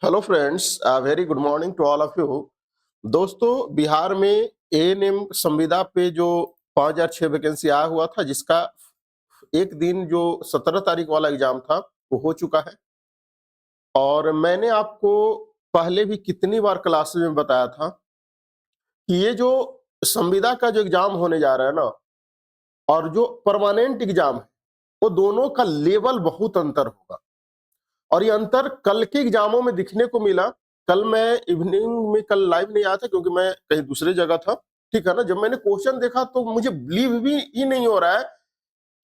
Hello friends, very good morning to all of you. दोस्तों, बिहार में ANM संविदा पे जो 5006 वैकेंसी आया हुआ था, जिसका एक दिन जो 17 तारीख वाला एग्जाम था वो हो चुका है। और मैंने आपको पहले भी कितनी बार क्लासेस में बताया था कि ये जो संविदा का जो एग्जाम होने जा रहा है ना, और जो परमानेंट एग्जाम है, वो दोनों का लेवल बहुत अंतर होगा। और ये अंतर कल के एग्जामों में दिखने को मिला। कल मैं इवनिंग में कल लाइव नहीं आया था क्योंकि मैं कहीं दूसरी जगह था। ठीक है ना? जब मैंने क्वेश्चन देखा तो मुझे बिलीव भी ही नहीं हो रहा है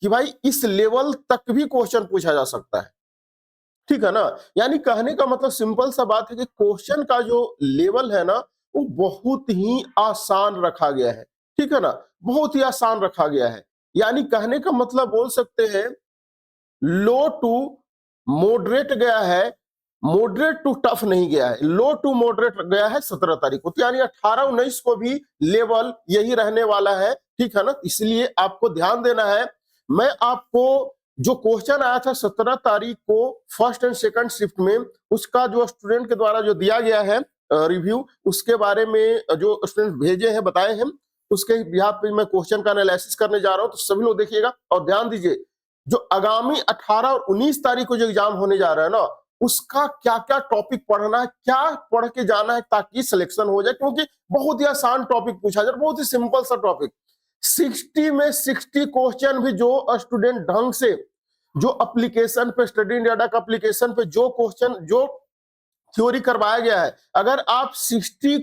कि भाई इस लेवल तक भी क्वेश्चन पूछा जा सकता है। ठीक है ना? यानी कहने का मतलब सिंपल सा बात है कि क्वेश्चन का जो लेवल है ना, वो बहुत ही आसान रखा गया है। ठीक है ना? बहुत ही आसान रखा गया है। यानी कहने का मतलब बोल सकते हैं लो टू मॉडरेट गया है, मॉडरेट टू टफ नहीं गया है, लो टू मॉडरेट गया है 17 तारीख को। तो यानी 18-19 को भी लेवल यही रहने वाला है। ठीक है ना? इसलिए आपको ध्यान देना है। मैं आपको जो क्वेश्चन आया था 17 तारीख को फर्स्ट एंड सेकंड शिफ्ट में, उसका जो स्टूडेंट के द्वारा जो दिया गया है रिव्यू, उसके बारे में जो स्टूडेंट भेजे हैं, बताए हैं, उसके बिहाफ पे मैं क्वेश्चन का एनालिसिस करने जा रहा हूं। तो सभी लोग देखिएगा और ध्यान दीजिए, जो आगामी 18 और 19 तारीख को जो एग्जाम होने जा रहा है ना, उसका क्या क्या टॉपिक पढ़ना है, क्या पढ़ के जाना है ताकि सिलेक्शन हो जाए। क्योंकि बहुत ही आसान टॉपिक पूछा जाए, बहुत ही सिंपल सा टॉपिक। 60 में 60 क्वेश्चन भी जो स्टूडेंट ढंग से, जो एप्लीकेशन पे, स्टडी इंडिया का एप्लीकेशन पे जो क्वेश्चन, जो थ्योरी करवाया गया है, अगर आप 60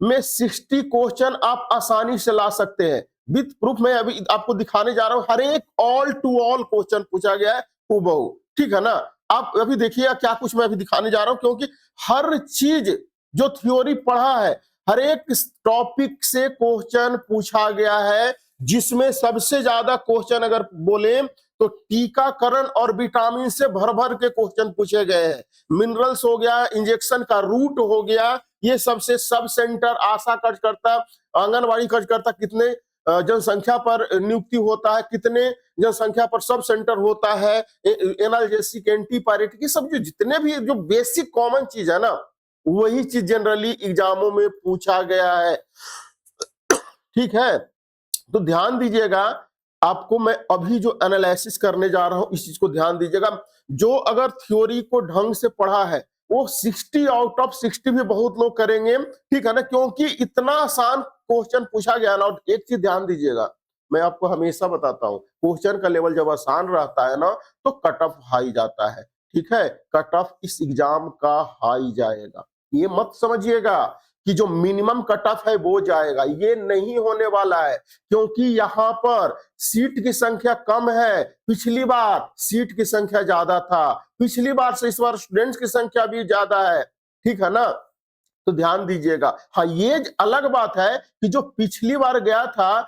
में 60 क्वेश्चन आप आसानी से ला सकते हैं। विथ प्रूफ मैं अभी आपको दिखाने जा रहा हूं। हर एक ऑल टू ऑल क्वेश्चन पूछा गया है हूबहू। ठीक है ना? आप अभी देखिएगा क्या कुछ मैं अभी दिखाने जा रहा हूं, क्योंकि हर चीज जो थ्योरी पढ़ा है, हर एक टॉपिक से क्वेश्चन पूछा गया है। जिसमें सबसे ज्यादा क्वेश्चन अगर बोले तो टीकाकरण और विटामिन से भर भर के क्वेश्चन पूछे गए हैं। मिनरल्स हो गया, इंजेक्शन का रूट हो गया, ये सबसे सब सेंटर, आशा कार्यकर्ता, आंगनवाड़ी कार्यकर्ता कितने जनसंख्या पर नियुक्ति होता है, कितने जनसंख्या पर सब सेंटर होता है, एनाल्जेसिक, एंटीपायरेटिक, ये सब जो जितने भी जो बेसिक कॉमन चीज है ना, वही चीज जनरली एग्जामों में पूछा गया है। ठीक है? तो ध्यान दीजिएगा, आपको मैं अभी जो एनालिसिस करने जा रहा हूं, इस चीज को ध्यान दीजिएगा। जो अगर थ्योरी को ढंग से पढ़ा है, वो 60 आउट ऑफ 60 भी बहुत लोग करेंगे। ठीक है ना? क्योंकि इतना आसान क्वेश्चन पूछा गया ना। और एक चीज ध्यान दीजिएगा, मैं आपको हमेशा बताता हूं, क्वेश्चन का लेवल जब आसान रहता है ना, तो कट ऑफ हाई जाता है। ठीक है? कट ऑफ इस एग्जाम का हाई जाएगा। ये मत समझिएगा कि जो मिनिमम कट ऑफ है वो जाएगा, ये नहीं होने वाला है। क्योंकि यहां पर सीट की संख्या कम है। पिछली बार सीट की संख्या ज्यादा था, पिछली बार से इस बार स्टूडेंट्स की संख्या भी ज्यादा है। ठीक है ना? तो ध्यान दीजिएगा। हाँ, ये अलग बात है कि जो पिछली बार गया था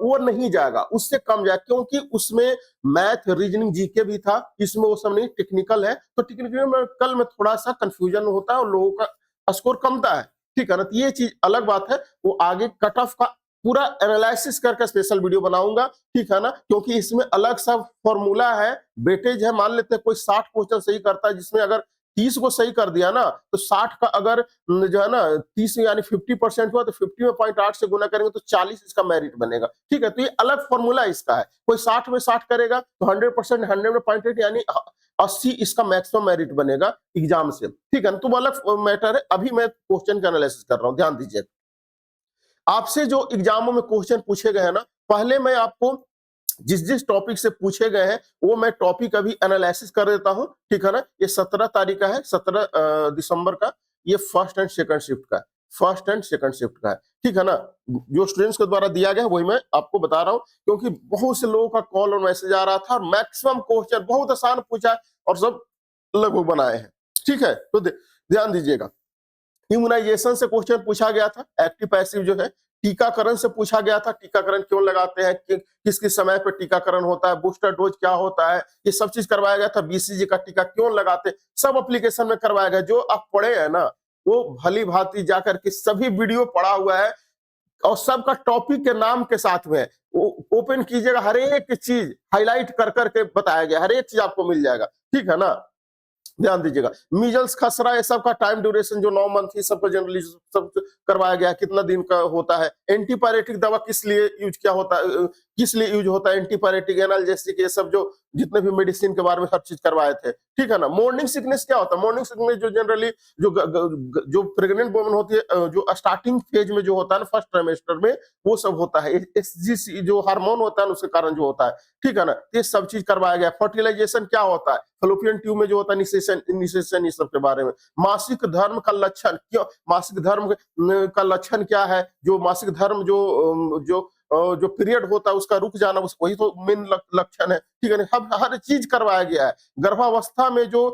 वो नहीं जाएगा, उससे कम जाएगा, क्योंकि उसमें मैथ, रीजनिंग, जीके भी था। इसमें वो सब नहीं, टेक्निकल है। तो टेक्निकल में कल में थोड़ा सा कंफ्यूजन होता है और लोगों का स्कोर कमता है। ठीक है ना? तो ये चीज अलग बात है। वो आगे कट ऑफ का पूरा एनालिसिस करके स्पेशल वीडियो बनाऊंगा। ठीक है ना? क्योंकि इसमें अलग सा फॉर्मूला है, वेटेज है। मान लेते हैं कोई 60 क्वेश्चन सही करता है, जिसमें अगर 30 को सही कर दिया ना, तो 60 का अगर जो है ना 30 यानी 50% हुआ, तो 50 में 0.8 से गुना करेंगे तो 40 इसका मेरिट बनेगा। ठीक है? तो ये अलग फॉर्मूला इसका है। कोई 60 में 60 करेगा तो 100%, 100 में 0.8 यानी 80 इसका मैक्सिमम मेरिट बनेगा एग्जाम से। ठीक है ना? तो वो अलग मैटर है। अभी मैं क्वेश्चन का एनालिसिस कर रहा हूं, ध्यान दीजिए। आपसे जो एग्जामों में क्वेश्चन पूछे गए हैं ना, पहले मैं आपको जिस जिस टॉपिक से पूछे गए हैं वो मैं टॉपिक अभी एनालिसिस कर देता हूं। ठीक है ना? ये 17 तारीख का है, 17 दिसंबर का। ये फर्स्ट एंड सेकंड शिफ्ट का है, फर्स्ट एंड सेकंड शिफ्ट का है। ठीक है ना? जो स्टूडेंट्स के द्वारा दिया गया है वही मैं आपको बता रहा हूं, क्योंकि बहुत से लोगों का कॉल और मैसेज आ रहा था और मैक्सिमम क्वेश्चन बहुत आसान पूछा है और सब लगभग बनाए हैं। ठीक है? तो ध्यान दीजिएगा। इम्यूनाइजेशन से क्वेश्चन पूछा गया था, एक्टिव पैसिव जो है। टीकाकरण से पूछा गया था, टीकाकरण क्यों लगाते हैं, किस किस समय पर टीकाकरण होता है, बूस्टर डोज क्या होता है, ये सब चीज करवाया गया था। बीसीजी का टीका क्यों लगाते हैं, सब एप्लीकेशन में करवाया गया। जो आप पढ़े हैं ना, वो भली भांति जाकर के सभी वीडियो पढ़ा हुआ है और सबका टॉपिक के नाम के साथ में ओपन कीजिएगा, हर एक चीज हाईलाइट कर करके बताया गया, हर एक चीज आपको मिल जाएगा। ठीक है ना? ध्यान दीजिएगा। मीजल्स, खसरा, ये सब का टाइम ड्यूरेशन जो 9 मंथ, ये सबका जनरली सब करवाया गया है, कितना दिन का होता है। एंटीपायरेटिक दवा किस लिए यूज किया होता है, किस लिए यूज होता है, एंटीपायरेटिक, एनाल्जेसिक, ये सब जो जितने भी मेडिसिन के बारे में हर चीज करवाए थे, ठीक है ना। मॉर्निंग सिकनेस क्या होता है? मॉर्निंग सिकनेस जो जनरली जो प्रेग्नेंट वुमन होती है, जो स्टार्टिंग फेज में जो होता है ना, फर्स्ट ट्राइमेस्टर में, वो सब होता है। एसजीसी जो हार्मोन होता है ना, उसके कारण जो होता है, ठीक है ना। ये सब चीज करवाया गया। फर्टिलाइजेशन क्या होता है? फैलोपियन ट्यूब में जो होता है निषेचन, निषेचन, ये सब के बारे में। मासिक धर्म का लक्षण क्यों, मासिक धर्म का लक्षण क्या है? जो मासिक धर्म जो पीरियड होता है उसका रुक जाना, वही तो मेन लक्षण है, ठीक है ना। हर चीज करवाया गया है। गर्भावस्था में जो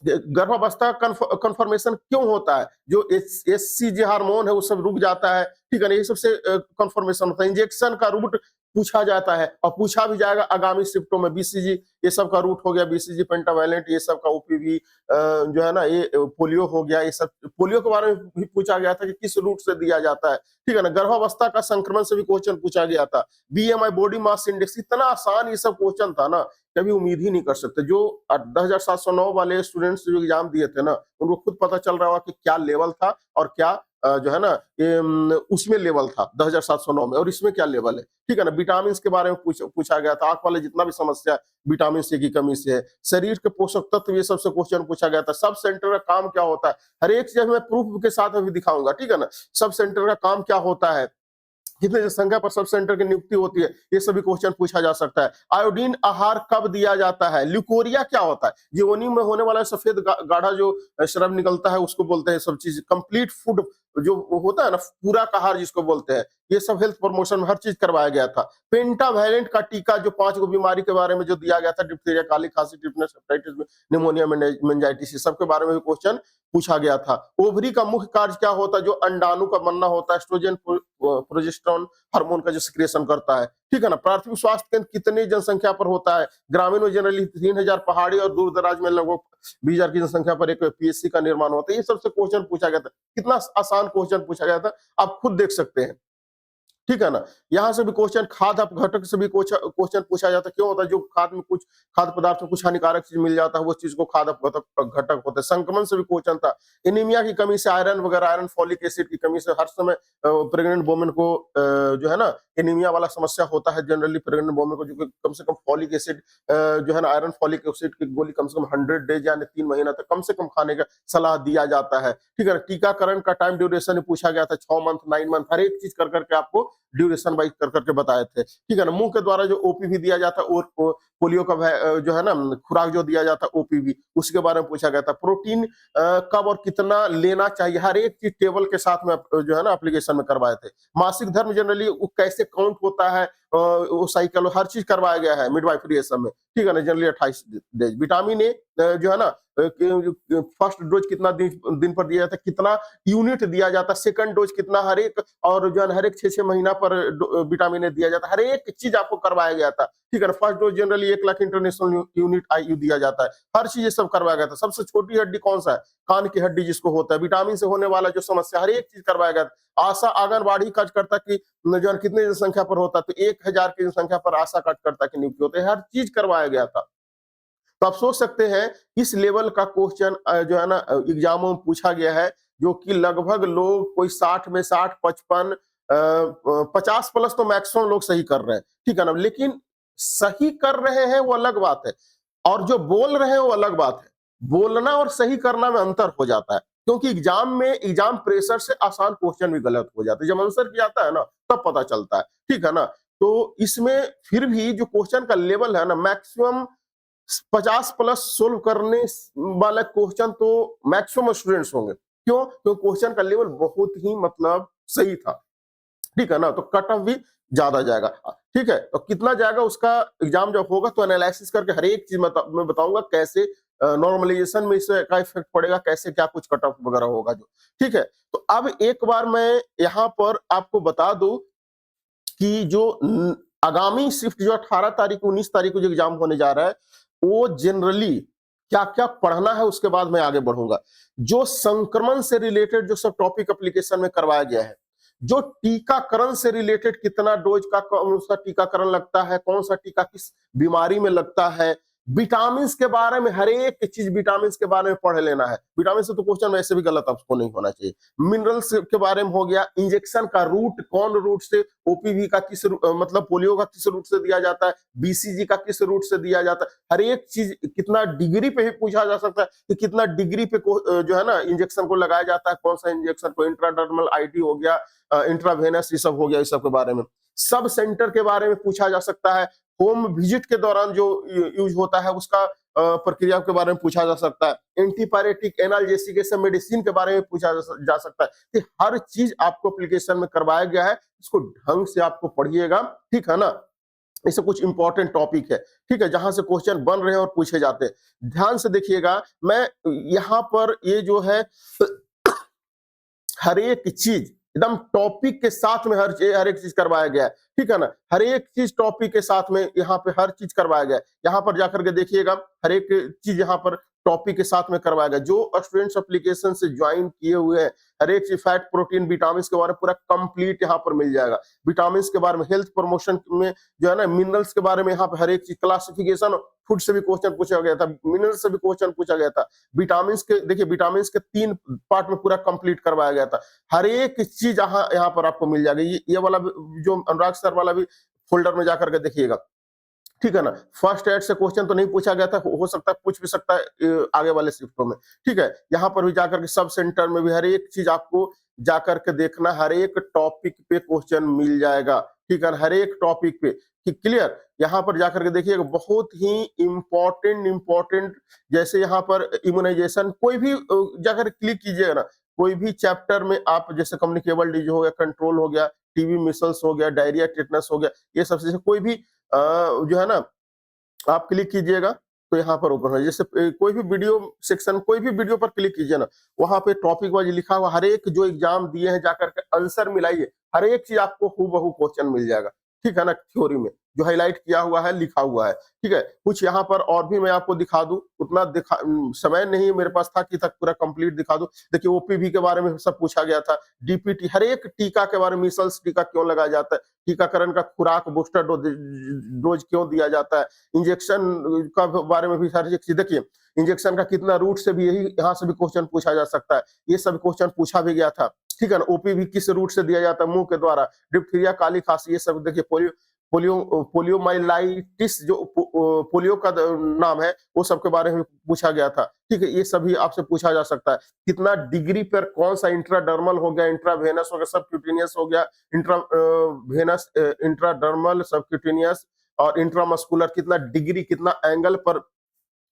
गर्भावस्था कन्फर्मेशन क्यों होता है? जो एससीजी हार्मोन है वो सब रुक जाता है, ठीक है ना। ये सबसे कन्फर्मेशन होता है। इंजेक्शन का रूट पूछा जाता है और पूछा भी जाएगा आगामी शिफ्टों में। बीसीजी ये सब का रूट हो गया, बीसीजी पेंटावैलेंट, ये सब का ओपीवी जो है ना, ये पोलियो हो गया, ये सब। पोलियो के बारे में भी पूछा गया था कि किस रूट से दिया जाता है, ठीक है ना। गर्भावस्था का संक्रमण से भी क्वेश्चन पूछा गया था। बीएमआई, बॉडी मास इंडेक्स, इतना आसान ये सब क्वेश्चन था ना, कभी उम्मीद ही नहीं कर सकते। जो 10,709 वाले स्टूडेंट्स जो एग्जाम दिए थे ना, उनको खुद पता चल रहा होगा कि क्या लेवल था और क्या जो है ना उसमें लेवल था 10,709 में, और इसमें क्या लेवल है, ठीक है ना। विटामिन के बारे में पूछा गया था। आंख वाले जितना भी समस्या है विटामिन सी की कमी से है। शरीर के पोषक तत्व, ये सबसे क्वेश्चन पूछा गया था। सब सेंटर का काम क्या होता है, हर एक चीज मैं प्रूफ के साथ भी दिखाऊंगा, ठीक है ना। सब सेंटर का काम क्या होता है, कितने जनसंख्या पर सब सेंटर की नियुक्ति होती है, ये सभी क्वेश्चन पूछा जा सकता है। आयोडीन आहार कब दिया जाता है? ल्यूकोरिया क्या होता है? योनि में होने वाला सफेद गाढ़ा जो श्रम निकलता है उसको बोलते हैं सब चीज। कंप्लीट फूड जो होता है ना, पूरा आहार जिसको बोलते हैं, ये सब हेल्थ प्रमोशन में हर चीज करवाया गया था। पेंटावैलेंट का टीका जो 5 गो बीमारी के बारे में जो दिया गया था, डिप्थीरिया, काली खांसी, टिटनेस, हेपेटाइटिस, निमोनिया, मेनिंजाइटिस, सबके बारे में भी क्वेश्चन पूछा गया था। ओवरी का मुख्य कार्य क्या होता है? जो अंडाणु का बनना होता है, एस्ट्रोजन, प्रोजेस्टेरोन हार्मोन का जो सिक्रेशन करता है, ठीक है ना। प्राथमिक स्वास्थ्य केंद्र कितनी जनसंख्या पर होता है? ग्रामीण में जनरली 3,000, पहाड़ी और दूर दराज में लगभग 20,000 की जनसंख्या पर एक पीएचसी का निर्माण होता है। ये सबसे क्वेश्चन पूछा गया था। कितना आसान क्वेश्चन पूछा गया था, आप खुद देख सकते हैं, ठीक है ना। यहाँ से भी क्वेश्चन, खाद्य अपघटक से भी क्वेश्चन पूछा जाता है। क्यों होता है? जो खाद्य में कुछ, खाद्य पदार्थ में कुछ हानिकारक चीज मिल जाता है, वो चीज को खाद्य अपघटक होता है। संक्रमण से भी क्वेश्चन था। एनीमिया की कमी से, आयरन वगैरह, आयरन, फॉलिक एसिड की कमी से हर समय प्रेग्नेंट वुमेन को जो है ना एनीमिया वाला समस्या होता है। जनरली प्रेग्नेंट वुमेन को जो कम से कम फॉलिक एसिड जो है ना, आयरन फॉलिक एसिड की गोली कम से कम 100 डेज यानी 3 महीना तक कम से कम खाने का सलाह दिया जाता है, ठीक है। टीकाकरण का टाइम ड्यूरेशन पूछा गया था, 6 मंथ, 9 मंथ, हर एक चीज कर करके आपको ड्यूरेशन वाइज कर करके बताए थे, ठीक है ना। मुंह के द्वारा जो ओपीवी दिया जाता है, और पोलियो का जो है ना खुराक जो दिया जाता है ओपीवी, उसके बारे में पूछा गया था। प्रोटीन कब और कितना लेना चाहिए, हर एक चीज टेबल के साथ में जो है ना एप्लीकेशन में करवाए थे। मासिक धर्म जनरली वो कैसे काउंट होता है, वो साइकिल, हर चीज करवाया गया है मिडवाइफरी ये सब में, ठीक है ना। Generally 28 days. विटामिन ए जो है ना फर्स्ट डोज कितना दिन पर दिया जाता है, कितना यूनिट दिया जाता है, सेकंड डोज कितना, हर एक, और जो है हर एक 6 महीना पर विटामिन ए दिया जाता है। हर एक चीज आपको करवाया गया था, ठीक है ना। First dose generally 1 lakh international unit IU दिया जाता है। हर चीज ये सब करवाया गया था। सबसे छोटी हड्डी कौन सा है? कान की हड्डी जिसको होता है। विटामिन से होने वाला जो समस्या, हर एक चीज करवाया गया था। आशा आंगनबाड़ी कार्यकर्ता की जो है कितने जनसंख्या पर होता है, तो 1,000 की जनसंख्या पर आशा कार्यकर्ता की नियुक्ति होती है। हर चीज करवाया गया था। तो आप सोच सकते हैं इस लेवल का क्वेश्चन जो है ना एग्जामों में पूछा गया है, जो कि लगभग लोग कोई 60 में 60, 55, 50 प्लस तो मैक्सिमम लोग सही कर रहे हैं, ठीक है ना। लेकिन सही कर रहे हैं वो अलग बात है, और जो बोल रहे हैं वो अलग बात है। बोलना और सही करना में अंतर हो जाता है, क्योंकि एग्जाम में एग्जाम प्रेशर से आसान क्वेश्चन भी गलत हो जाते हैं। जब आंसर किया जाता है ना तब पता चलता है, ठीक है ना। तो इसमें फिर भी जो क्वेश्चन का लेवल है ना, मैक्सिमम 50 प्लस सोल्व करने वाला क्वेश्चन तो मैक्सिमम स्टूडेंट्स होंगे। क्यों? क्योंकि क्वेश्चन का लेवल बहुत ही मतलब सही था, ठीक है ना। तो कट ऑफ भी ज्यादा जाएगा, ठीक है। तो कितना जाएगा उसका एग्जाम जब होगा तो एनालिसिस करके हर एक चीज मैं बताऊंगा, कैसे नॉर्मलाइजेशन में इसका इफेक्ट पड़ेगा, कैसे क्या कुछ कट ऑफ वगैरह होगा जो, ठीक है। तो अब एक बार मैं यहाँ पर आपको बता दूं कि जो आगामी शिफ्ट जो 18 तारीख 19 तारीख को जो एग्जाम होने जा रहा है, वो जनरली क्या क्या पढ़ना है उसके बाद मैं आगे बढ़ूंगा। जो संक्रमण से रिलेटेड जो सब टॉपिक एप्लीकेशन में करवाया गया है, जो टीकाकरण से रिलेटेड कितना डोज का कौन सा टीकाकरण लगता है, कौन सा टीका किस बीमारी में लगता है, विटामिन के बारे में हर एक चीज विटामिन के बारे में पढ़ लेना है। विटामिन से तो क्वेश्चन वैसे भी गलत आपको नहीं होना चाहिए। मिनरल्स के बारे में हो गया, इंजेक्शन का रूट, कौन रूट से ओपीवी का किस मतलब पोलियो का किस रूट से दिया जाता है, बीसीजी का किस रूट से दिया जाता है, हर एक चीज कितना डिग्री पे ही पूछा जा सकता है कि कितना डिग्री पे जो है ना इंजेक्शन को लगाया जाता है, कौन सा इंजेक्शन को, इंट्राडर्मल आईडी हो गया, इंट्रावेनस, ये सब हो गया, इस सब के बारे में। सब सेंटर के बारे में पूछा जा सकता है। होम विजिट के दौरान जो यूज होता है उसका प्रक्रिया के बारे में पूछा जा सकता है। एंटीपायरेटिक, एनाल्जेसिक, ऐसे मेडिसिन के बारे में पूछा जा सकता है कि हर चीज आपको एप्लीकेशन में करवाया गया है। इसको ढंग से आपको पढ़िएगा, ठीक है ना। इससे कुछ इंपॉर्टेंट टॉपिक है, ठीक है, जहां से क्वेश्चन बन रहे हैं और पूछे जाते हैं। ध्यान से देखिएगा, मैं यहाँ पर ये जो है हर एक चीज एकदम टॉपिक के साथ में हर एक चीज करवाया गया है, ठीक है ना। हर एक चीज टॉपिक के साथ में यहाँ पे हर चीज करवाया गया है। यहाँ पर जाकर के देखिएगा, हर एक चीज यहाँ पर टॉपिक के साथ में करवाया गया। जो स्टूडेंट्स एप्लीकेशन से ज्वाइन किए हुए हैं, हर एक चीज फैट, प्रोटीन, विटामिन के बारे में पूरा कंप्लीट यहाँ पर मिल जाएगा। विटामिन के बारे में, हेल्थ प्रमोशन में जो है ना, मिनरल्स के बारे में यहाँ पे हर एक चीज, क्लासिफिकेशन, फूड से भी क्वेश्चन पूछा गया था, मिनरल्स से भी क्वेश्चन पूछा गया था। विटामिन के देखिए, विटामिन के 3 पार्ट में पूरा कंप्लीट करवाया गया था। हर एक चीज यहाँ पर आपको मिल जाएगी। ये वाला जो अनुराग सर वाला भी फोल्डर में जाकर के देखिएगा, ठीक है ना। फर्स्ट एड से क्वेश्चन तो नहीं पूछा गया था, हो सकता है पूछ भी सकता है आगे वाले शिफ्टों में, ठीक है। यहाँ पर भी जाकर के सब सेंटर में भी हर एक चीज आपको जाकर के देखना, हर एक टॉपिक पे क्वेश्चन मिल जाएगा, ठीक है, हर एक टॉपिक पे, ठीक, क्लियर। यहाँ पर जाकर के देखिएगा, बहुत ही इंपॉर्टेंट जैसे यहाँ पर इम्यूनाइजेशन, कोई भी जाकर क्लिक कीजिएगा ना, कोई भी चैप्टर में आप, जैसे कम्युनिकेबल डिजीज हो गया, कंट्रोल हो गया, टीबी, मिसल्स हो गया, डायरिया, टेटनस हो गया, ये सब चीजें कोई भी जो है ना आप क्लिक कीजिएगा तो यहाँ पर ओपन हो। जैसे कोई भी वीडियो सेक्शन, कोई भी वीडियो पर क्लिक कीजिए ना, वहां पे टॉपिक वाइज लिखा हुआ हर एक जो एग्जाम दिए हैं जाकर के आंसर मिलाइए, हर एक चीज आपको हूबहू क्वेश्चन मिल जाएगा, ठीक है ना। थ्योरी में जो हाईलाइट किया हुआ है, लिखा हुआ है, ठीक है। कुछ यहाँ पर और भी मैं आपको दिखा दूं, उतना समय नहीं मेरे पास था कि तक पूरा कंप्लीट दिखा दूं। देखिए, ओपीवी के बारे में सब पूछा गया था, डीपीटी, हर एक टीका के बारे में, मिसल्स टीका क्यों लगाया जाता है, टीकाकरण का खुराक, बूस्टर डोज क्यों दिया जाता है, इंजेक्शन का बारे में भी सारी चीज। देखिए, इंजेक्शन का कितना रूट से भी, यही यहाँ से भी क्वेश्चन पूछा जा सकता है। ये सब क्वेश्चन पूछा भी गया था, ठीक है ना। ओपीवी किस रूट से दिया जाता है, मुंह के द्वारा, डिप्थीरिया, काली खांसी, ये सब देखिए। पोलियोमाइलाइटिस जो पोलियो का नाम है, वो सब के बारे में पूछा गया था, ठीक है। ये सभी आपसे पूछा जा सकता है। कितना डिग्री पर कौन सा इंट्राडर्मल हो गया, इंट्रावेनस हो गया, सबक्यूटेनियस हो गया, इंट्रावेनस, इंट्राडर्मल, सबक्यूटेनियस और इंट्रामस्कुलर, कितना डिग्री, कितना एंगल पर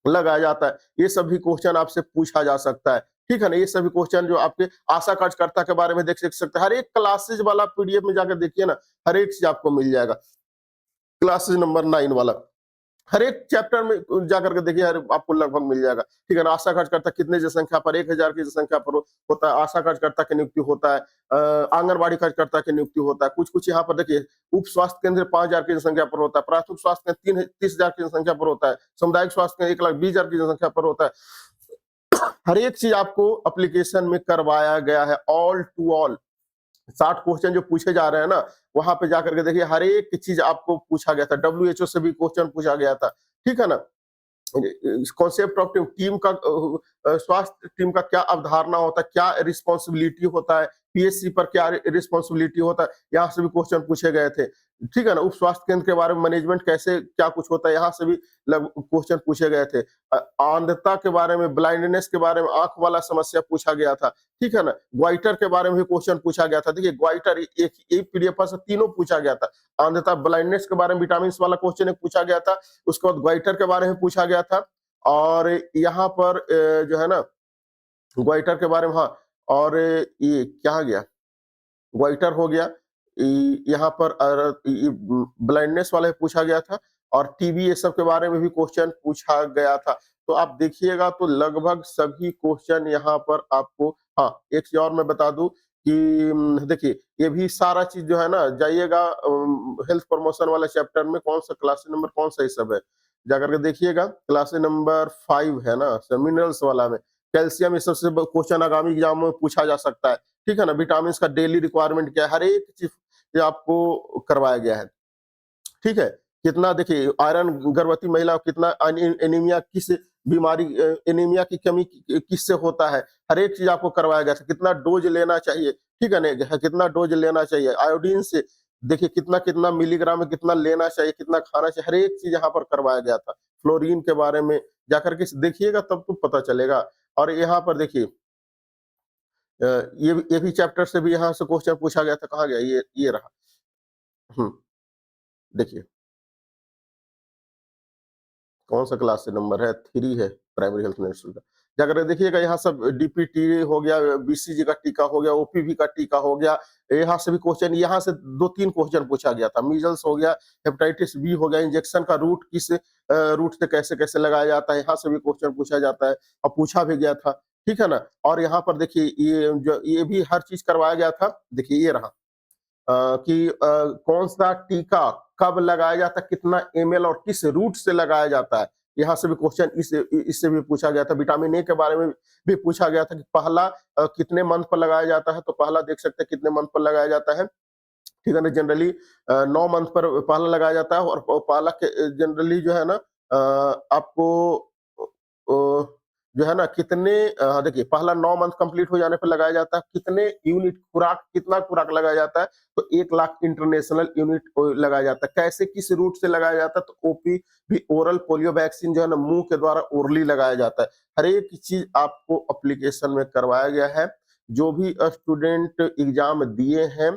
लगाया जाता है, ये सभी क्वेश्चन आपसे पूछा जा सकता है, ठीक है ना। ये सभी क्वेश्चन जो आपके आशा कार्यकर्ता के बारे में देख सकते हैं, हर एक क्लासेज वाला पीडीएफ में जाकर देखिए ना, हर एक चीज आपको मिल जाएगा। क्लासेज नंबर 9 वाला हर एक चैप्टर में जाकर के देखिए, आपको लगभग मिल जाएगा, ठीक है ना। आशा कार्यकर्ता कितने जनसंख्या पर, 1000 की जनसंख्या पर होता है, आशा कार्यकर्ता की नियुक्ति होता है, आंगनबाड़ी कार्यकर्ता की नियुक्ति होता है। कुछ यहाँ पर देखिए, उप स्वास्थ्य केंद्र 5000 की जनसंख्या पर होता है, प्राथमिक स्वास्थ्य केंद्र 30,000 की जनसंख्या पर होता है, सामुदायिक स्वास्थ्य केंद्र 1,20,000 की जनसंख्या पर होता है। हर एक चीज आपको एप्लीकेशन में करवाया गया है, ऑल टू ऑल। 60 क्वेश्चन जो पूछे जा रहे हैं ना, वहां पे जाकर के देखिए, हर एक चीज आपको पूछा गया था। डब्ल्यूएचओ से भी क्वेश्चन पूछा गया था, ठीक है ना। कॉन्सेप्ट ऑफ टीम का, स्वास्थ्य टीम का क्या अवधारणा होता है, क्या रिस्पॉन्सिबिलिटी होता है, पीएससी पर क्या रिस्पॉन्सिबिलिटी होता है, यहाँ से भी क्वेश्चन पूछे गए थे, ठीक है ना। उप स्वास्थ्य केंद्र के बारे में मैनेजमेंट कैसे क्या कुछ होता है, यहाँ से भी क्वेश्चन पूछे गए थे। अंधता के बारे में, ब्लाइंडनेस के बारे में, आंख वाला समस्या पूछा गया था, ठीक है ना। ग्वाइटर के बारे में भी क्वेश्चन पूछा गया था। देखिए, ग्वाइटर एक पीडीएफ से तीनों पूछा गया था। अंधता, ब्लाइंडनेस के बारे में विटामिन वाला क्वेश्चन एक पूछा गया था, उसके बाद ग्वाइटर के बारे में पूछा गया था, और यहाँ पर जो है ना ग्वाइटर के बारे में, हाँ, और ये क्या गया, ग्वाइटर हो गया, यहाँ पर ब्लाइंडनेस वाला पूछा गया था, और टीबी, ये सब के बारे में भी क्वेश्चन पूछा गया था। तो आप देखिएगा तो लगभग सभी क्वेश्चन यहाँ पर आपको, हाँ, एक चीज और मैं बता दूं कि देखिए, ये भी सारा चीज जो है ना, जाइएगा हेल्थ प्रमोशन वाला चैप्टर में, कौन सा क्लास नंबर, कौन सा ये सब है, जाकर के देखिएगा। क्लास नंबर 5 है ना, मिनरल्स वाला में कैल्शियम, ये सबसे क्वेश्चन आगामी एग्जाम में पूछा जा सकता है, ठीक है ना। विटामिन का डेली रिक्वायरमेंट क्या है, हर एक चीज आपको करवाया गया है, ठीक है। कितना देखिए आयरन गर्भवती महिला को कितना एनीमिया किस बीमारी एनीमिया की कमी किससे होता है, हर एक चीज आपको करवाया गया था, कितना डोज लेना चाहिए, ठीक है ना, कितना डोज लेना चाहिए आयोडीन से, देखिए कितना कितना मिलीग्राम में कितना लेना चाहिए, कितना खाना चाहिए, हर एक चीज यहाँ पर करवाया गया था। फ्लोरीन के बारे में जाकर के देखिएगा तब तो पता चलेगा। और यहाँ पर देखिए ये भी चैप्टर से भी यहाँ से क्वेश्चन पूछा गया था, कहाँ गया ये रहा। देखिए कौन सा क्लास से नंबर है, 3 है प्राइमरी हेल्थ नर्सिंग का। जाकर देखिएगा यहाँ सब डीपीटी हो गया, बीसीजी का टीका हो गया, ओपीवी का टीका हो गया, यहाँ से भी क्वेश्चन, यहाँ से 2-3 क्वेश्चन पूछा गया था। मीजल्स हो गया, हेपेटाइटिस बी हो गया, इंजेक्शन का रूट किस रूट से कैसे कैसे लगाया जाता है, यहाँ से भी क्वेश्चन पूछा जाता है और पूछा भी गया था, ठीक है ना। और यहाँ पर देखिए ये भी हर चीज करवाया गया था। देखिए ये रहा कि कौन सा टीका कब लगाया जाता है, कितना एमएल और किस रूट से लगाया जाता है, यहाँ से भी क्वेश्चन इससे भी पूछा गया था। विटामिन ए के बारे में भी पूछा गया था कि पहला कितने मंथ पर लगाया जाता है, तो पहला देख सकते हैं कितने मंथ पर लगाया जाता है, ठीक है ना। जनरली 9 मंथ पर पहला लगाया जाता है और पहला जनरली जो है ना आपको जो है ना कितने देखिए पहला 9 मंथ कंप्लीट हो जाने पर लगाया जाता है, कितने यूनिट खुराक, कितना खुराक लगाया जाता है, तो 1 लाख इंटरनेशनल यूनिट लगाया जाता है। कैसे किस रूट से लगाया जाता है, तो ओपी भी ओरल पोलियो वैक्सीन जो है ना मुंह के द्वारा ओरली लगाया जाता है। हर एक चीज आपको एप्लीकेशन में करवाया गया है। जो भी स्टूडेंट एग्जाम दिए हैं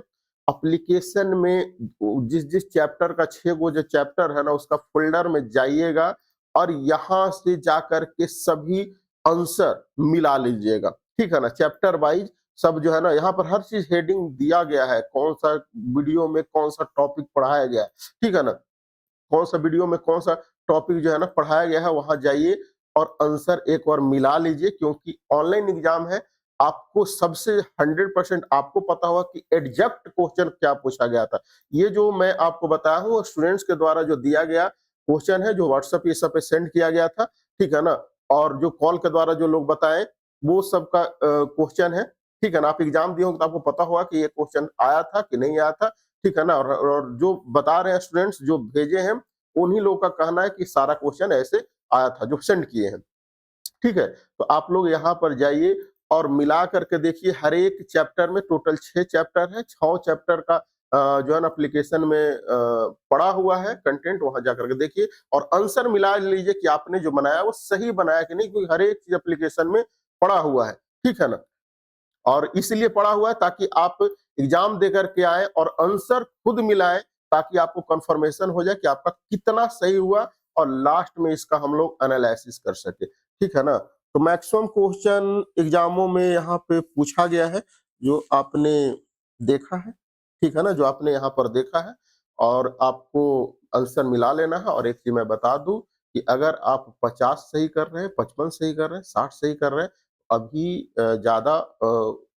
एप्लीकेशन में जिस जिस चैप्टर का 6 गो जो चैप्टर है ना उसका फोल्डर में जाइएगा और यहाँ से जाकर के सभी आंसर मिला लीजिएगा, ठीक है ना। चैप्टर वाइज सब जो है ना यहाँ पर हर चीज हेडिंग दिया गया है, कौन सा वीडियो में कौन सा टॉपिक पढ़ाया गया है, ठीक है ना। कौन सा वीडियो में कौन सा टॉपिक जो है ना पढ़ाया गया है, वहां जाइए और आंसर एक बार मिला लीजिए, क्योंकि ऑनलाइन एग्जाम है। आपको सबसे 100% आपको पता होगा कि एग्जैक्ट क्वेश्चन क्या पूछा गया था। ये जो मैं आपको बताया हूँ स्टूडेंट्स के द्वारा जो दिया गया क्वेश्चन है, जो व्हाट्सएप ये सब पे सेंड किया गया था, ठीक है ना। और जो कॉल के द्वारा जो लोग बताएं वो सबका क्वेश्चन है, ठीक है ना। आप एग्जाम दिए होंगे तो आपको पता होगा कि ये क्वेश्चन आया था कि नहीं आया था, ठीक है ना। और जो बता रहे हैं स्टूडेंट्स जो भेजे हैं उन्हीं लोगों का कहना है कि सारा क्वेश्चन ऐसे आया था जो सेंड किए हैं, ठीक है। तो आप लोग यहाँ पर जाइए और मिला करके देखिए, हर एक चैप्टर में टोटल 6 चैप्टर है, 6 चैप्टर का जो है ना एप्लीकेशन में पड़ा हुआ है कंटेंट, वहां जाकर के देखिए और आंसर मिला लीजिए कि आपने जो बनाया वो सही बनाया कि नहीं, क्योंकि हर एक चीज एप्लीकेशन में पड़ा हुआ है, ठीक है ना। और इसलिए पड़ा हुआ है ताकि आप एग्जाम देकर के आए और आंसर खुद मिलाएं, ताकि आपको कंफर्मेशन हो जाए कि आपका कितना सही हुआ और लास्ट में इसका हम लोग एनालिसिस कर सके, ठीक है ना। तो मैक्सिमम क्वेश्चन एग्जामों में यहाँ पे पूछा गया है जो आपने देखा है, ठीक है ना, जो आपने यहाँ पर देखा है। और आपको आंसर मिला लेना है। और एक चीज मैं बता दूं कि अगर आप 50 सही कर रहे हैं, 55 सही कर रहे हैं, 60 सही कर रहे हैं, अभी ज्यादा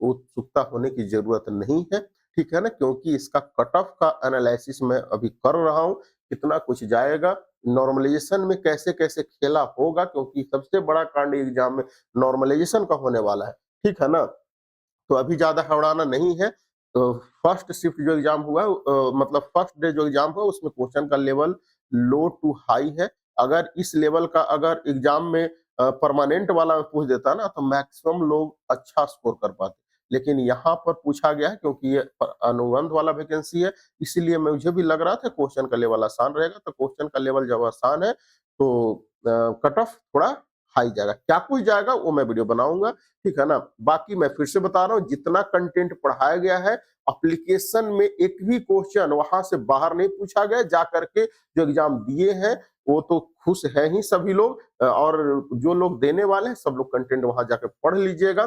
उत्सुकता होने की जरूरत नहीं है, ठीक है ना, क्योंकि इसका कट ऑफ का एनालिसिस मैं अभी कर रहा हूं, कितना कुछ जाएगा नॉर्मलाइजेशन में, कैसे कैसे खेला होगा, क्योंकि सबसे बड़ा कांड एग्जाम में नॉर्मलाइजेशन का होने वाला है, ठीक है ना। तो अभी ज्यादा हवड़ाना नहीं है। तो फर्स्ट शिफ्ट जो एग्जाम हुआ मतलब फर्स्ट डे जो एग्जाम हुआ उसमें क्वेश्चन का लेवल लो टू हाई है। अगर इस लेवल का अगर एग्जाम में परमानेंट वाला में पूछ देता ना तो मैक्सिमम लोग अच्छा स्कोर कर पाते, लेकिन यहाँ पर पूछा गया है क्योंकि ये अनुबंध वाला वैकेंसी है, इसीलिए मुझे भी लग रहा था क्वेश्चन का लेवल आसान रहेगा। तो क्वेश्चन का लेवल जब आसान है तो कट ऑफ थोड़ा हाई जाएगा, क्या कुछ जाएगा वो मैं वीडियो बनाऊंगा, ठीक है ना। बाकी मैं फिर से बता रहा हूँ जितना कंटेंट पढ़ाया गया है एप्लीकेशन में एक भी क्वेश्चन वहां से बाहर नहीं पूछा गया, जा करके जो एग्जाम दिए हैं वो तो खुश है ही सभी लोग, और जो लोग देने वाले हैं सब लोग कंटेंट वहां जाकर पढ़ लीजिएगा,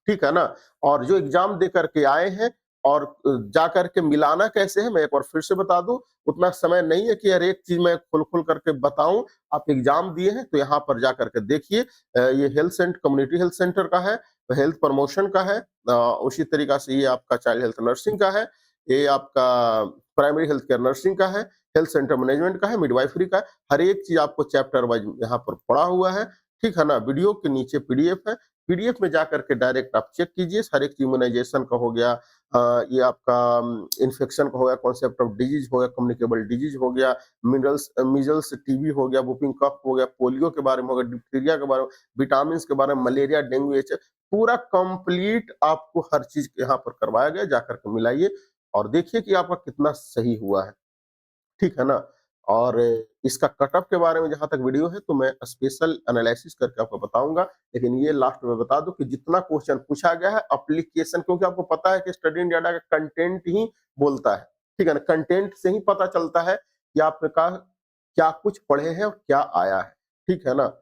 ठीक है ना। और जो एग्जाम दे करके आए हैं और जा करके मिलाना कैसे है मैं एक बार फिर से बता दूं, उतना समय नहीं है कि हर एक चीज मैं खुल खुल करके बताऊं। आप एग्जाम दिए हैं तो यहाँ पर जा करके देखिए, ये health centre community health centre का है, हेल्थ प्रमोशन का है, उसी तरीका से ये आपका चाइल्ड हेल्थ नर्सिंग का है, ये आपका प्राइमरी हेल्थ केयर नर्सिंग का है, हेल्थ सेंटर मैनेजमेंट का है, मिडवाइफरी का है। हर एक चीज आपको चैप्टर वाइज यहाँ पर पढ़ा हुआ है, ठीक है ना। वीडियो के नीचे पीडीएफ है, पीडीएफ में जाकर के डायरेक्ट आप चेक कीजिए, हर एक इम्यूनाइजेशन का हो गया, ये आपका इन्फेक्शन का हो गया, कॉन्सेप्ट ऑफ डिजीज हो गया, कम्युनिकेबल डिजीज हो गया, मीजल्स टीबी हो गया, वुपिंग कफ हो गया, पोलियो के बारे में हो गया, डिप्थीरिया के बारे में, विटामिन के बारे में, मलेरिया, डेंगू, एच, पूरा कंप्लीट आपको हर चीज यहाँ पर करवाया गया। जाकर के मिलाइए और देखिए कि आपका कितना सही हुआ है, ठीक है ना। और इसका कटअप के बारे में जहां तक वीडियो है तो मैं स्पेशल एनालिसिस करके आपको बताऊंगा, लेकिन ये लास्ट में बता दूं कि जितना क्वेश्चन पूछा गया है एप्लीकेशन, क्योंकि आपको पता है कि स्टडी इन डाटा का कंटेंट ही बोलता है, ठीक है ना, कंटेंट से ही पता चलता है कि आपका क्या कुछ पढ़े हैं और क्या आया है, ठीक है ना।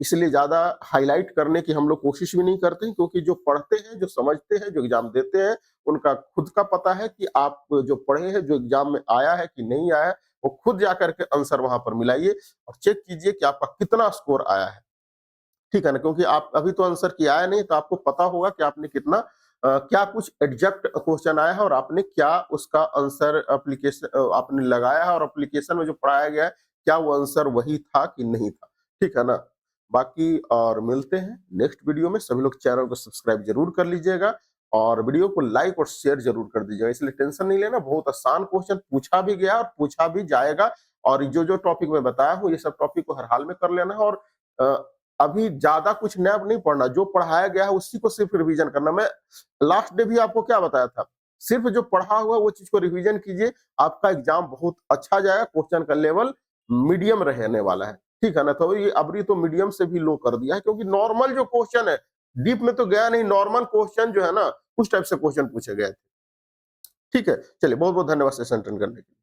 इसलिए ज्यादा हाईलाइट करने की हम लोग कोशिश भी नहीं करते हैं, क्योंकि जो पढ़ते हैं, जो समझते हैं, जो एग्जाम देते हैं, उनका खुद का पता है कि आप जो पढ़े हैं, जो एग्जाम में आया है कि नहीं आया है, वो खुद जाकर के आंसर वहां पर मिलाइए और चेक कीजिए कि आपका कितना स्कोर आया है, ठीक है ना। क्योंकि आप अभी तो आंसर की आया नहीं, तो आपको पता होगा कि आपने कितना क्या कुछ एग्जैक्ट क्वेश्चन आया है और आपने क्या उसका आंसर एप्लीकेशन आपने लगाया है, और एप्लीकेशन में जो पढ़ाया गया है क्या वो आंसर वही था कि नहीं था, ठीक है ना। बाकी और मिलते हैं नेक्स्ट वीडियो में। सभी लोग चैनल को सब्सक्राइब जरूर कर लीजिएगा और वीडियो को लाइक और शेयर जरूर कर दीजिएगा। इसलिए टेंशन नहीं लेना, बहुत आसान क्वेश्चन पूछा भी गया और पूछा भी जाएगा। और जो जो टॉपिक मैं बताया हूँ, ये सब टॉपिक को हर हाल में कर लेना है। और अभी ज्यादा कुछ नया नहीं पढ़ना, जो पढ़ाया गया है उसी को सिर्फ रिवीजन करना। मैं लास्ट डे भी आपको क्या बताया था, सिर्फ जो पढ़ा हुआ वो चीज को रिवीजन कीजिए, आपका एग्जाम बहुत अच्छा जाएगा। क्वेश्चन का लेवल मीडियम रहने वाला है, ठीक है ना। तो ये अबरी तो मीडियम से भी लो कर दिया है, क्योंकि नॉर्मल जो क्वेश्चन है, डीप में तो गया नहीं, नॉर्मल क्वेश्चन जो है ना, उस टाइप से क्वेश्चन पूछे गए थे, ठीक है। चलिए, बहुत बहुत धन्यवाद सेशन अटेंड करने के लिए।